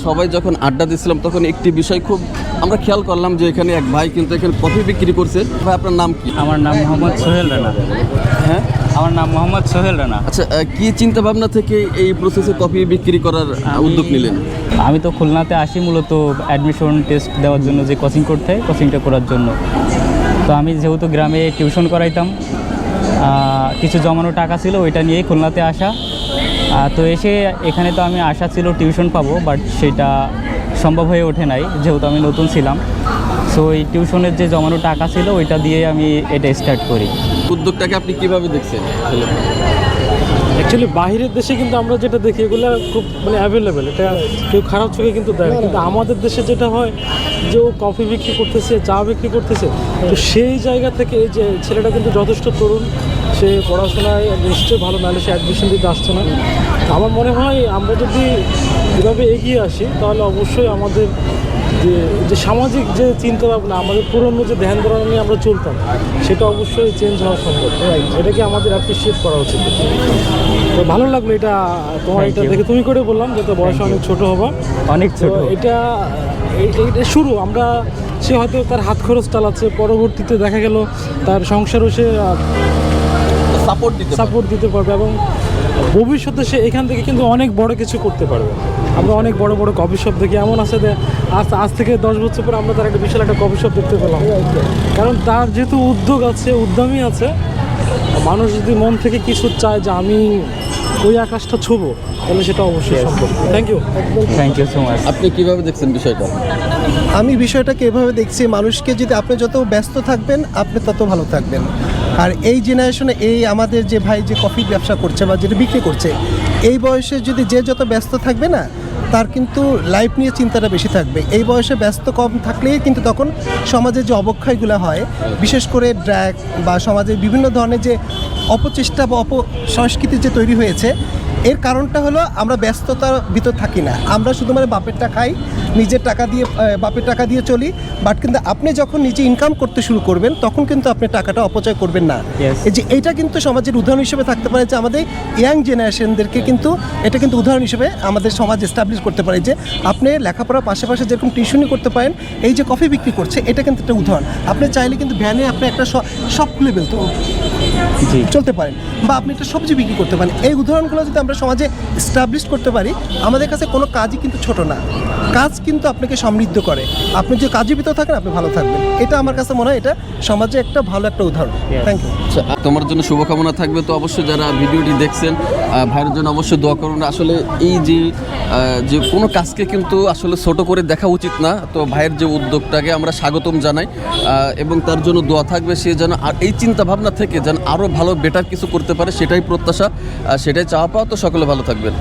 সবাই যখন আড্ডা দিচ্ছিলাম তখন একটি বিষয় খুব আমরা খেয়াল করলাম যে এখানে এক ভাই কিন্তু এখানে কফি বিক্রি করছে। ভাই আপনার নাম কি? আমার নাম মোহাম্মদ সোহেল রানা। হ্যাঁ, আমার নাম মোহাম্মদ সোহেল রানা। আচ্ছা, কি চিন্তা ভাবনা থেকে এই প্রসেসে কফি বিক্রি করার উদ্যোগ নিলেন? আমি তো খুলনাতে আসি মূলত অ্যাডমিশন টেস্ট দেওয়ার জন্য, যে কোচিং করতে হয় কোচিংটা করার জন্য। তো আমি যেহেতু গ্রামে টিউশন করাইতাম, কিছু জমানো টাকা ছিল, ওইটা নিয়েই খুলনাতে আসা। তো এসে এখানে তো আমি আশা ছিল টিউশন পাবো, বাট সেটা সম্ভব হয়ে ওঠে নাই যেহেতু আমি নতুন ছিলাম। সো এই টিউশনের যে জমানো টাকা ছিল ওইটা দিয়ে আমি এটা স্টার্ট করি। উদ্যোগটাকে আপনি কিভাবে দেখছেন? অ্যাকচুয়ালি বাইরের দেশে কিন্তু আমরা যেটা দেখি এগুলো খুব মানে অ্যাভেলেবেল, এটা কেউ খারাপ চোখে কিন্তু দেয় না। কিন্তু আমাদের দেশে যেটা হয় যে ও কফি বিক্রি করতেছে, চা বিক্রি করতেছে, তো সেই জায়গা থেকে এই যে ছেলেটা কিন্তু যথেষ্ট তরুণ, সে পড়াশোনায় নিশ্চয়ই ভালো, নাহলে সে অ্যাডমিশন দিতে আসছে না। আমার মনে হয় আমরা যদি এভাবে এগিয়ে আসি তাহলে অবশ্যই আমাদের যে সামাজিক যে চিন্তা ভাবনা, আমাদের পুরনো যে ধ্যান ধারণা নিয়ে আমরা চলতাম, সেটা অবশ্যই চেঞ্জ হওয়া সম্ভব। এটাকে আমাদের অ্যাপ্রিসিয়েট করা উচিত। তো ভালো লাগলো এটা তোমার, এটা দেখে তুমি করে বললাম যে তো বয়স অনেক ছোট হবা, অনেক ছোট। এটা শুরু। আমরা সে হয়তো তার হাত খরচ চালাচ্ছে, পরবর্তীতে দেখা গেল তার সংসারও সে সাপোর্ট দিতে পারবে এবং ভবিষ্যতে সে এখান থেকে কিন্তু অনেক বড় কিছু করতে পারবে। আমরা অনেক বড় বড় কফি শপ দেখি, এমন আছে যে আজ থেকে 10 বছর পরে আমরা তার একটা বিশাল একটা কফি শপ দেখতে পেলাম। কারণ তার যেহেতু উদ্যোগ আছে, উদ্যমী আছে। মানুষ যদি মন থেকে কিছু চায় যে আমি ওই আকাশটা ছোবো, তাহলে সেটা অবশ্যই সম্ভব। Thank you so much. আপনি কিভাবে দেখছেন বিষয়টা? আমি বিষয়টাকে এভাবে দেখছি, মানুষকে যদি আপনি যত ব্যস্ত থাকবেন আপনি তত ভালো থাকবেন। আর এই জেনারেশনে এই আমাদের যে ভাই যে কফি ব্যবসা করছে বা যেটা বিক্রি করছে, এই বয়সে যদি যে যত ব্যস্ত থাকবে না, তার কিন্তু লাইফ নিয়ে চিন্তাটা বেশি থাকবে। এই বয়সে ব্যস্ত কম থাকলেই কিন্তু তখন সমাজে যে অবক্ষয়গুলো হয়, বিশেষ করে ড্রাগ বা সমাজে বিভিন্ন ধরনের যে অপচেষ্টা বা অপসংস্কৃতি যে তৈরি হয়েছে, এর কারণটা হলো আমরা ব্যস্ততার ভিতর থাকি না, আমরা শুধুমাত্র বাপেরটা খাই, নিজের টাকা দিয়ে বাপের টাকা দিয়ে চলি। বাট কিন্তু আপনি যখন নিজে ইনকাম করতে শুরু করবেন তখন কিন্তু আপনি টাকাটা অপচয় করবেন না। এই যে এইটা কিন্তু সমাজের উদাহরণ হিসেবে থাকতে পারে, যে আমাদের ইয়াং জেনারেশনদেরকে কিন্তু এটা কিন্তু উদাহরণ হিসেবে আমাদের সমাজ এস্টাবলিশ করতে পারে যে আপনি লেখাপড়ার পাশাপাশি যেরকম টিউশনই করতে পারেন, এই যে কফি বিক্রি করছে এটা কিন্তু একটা উদাহরণ। আপনি চাইলে কিন্তু ভ্যানে আপনি একটা শপ খুলে চলতে পারেন, বা আপনি একটা সবজি বিক্রি করতে পারেন। এই উদাহরণগুলো যদি আমরা সমাজে এস্টাবলিশ করতে পারি, আমাদের কাছে কোনো কাজই কিন্তু ছোট না, কাজ কিন্তু আপনাকে সমৃদ্ধ করে। আপনি যে কাজের ভিতর থাকেন আপনি ভালো থাকবেন। এটা আমার কাছে মনে হয় এটা সমাজে একটা ভালো একটা উদাহরণ। Thank you. আচ্ছা, তোমার জন্য শুভকামনা থাকবে। তো অবশ্যই যারা ভিডিওটি দেখছেন ভাইয়ের জন্য অবশ্যই দোয়া করুন। আসলে এই যে কোনো কাজকে কিন্তু আসলে ছোট করে দেখা উচিত না। তো ভাইয়ের যে উদ্যোগটাকে আমরা স্বাগতম জানাই এবং তার জন্য দোয়া থাকবে, সে যেন আর এই চিন্তা ভাবনা থেকে যেন আরও ভালো বেটার কিছু করতে পারে, সেটাই প্রত্যাশা, সেটাই চাওয়া পাওয়া। তো সকলে ভালো থাকবেন।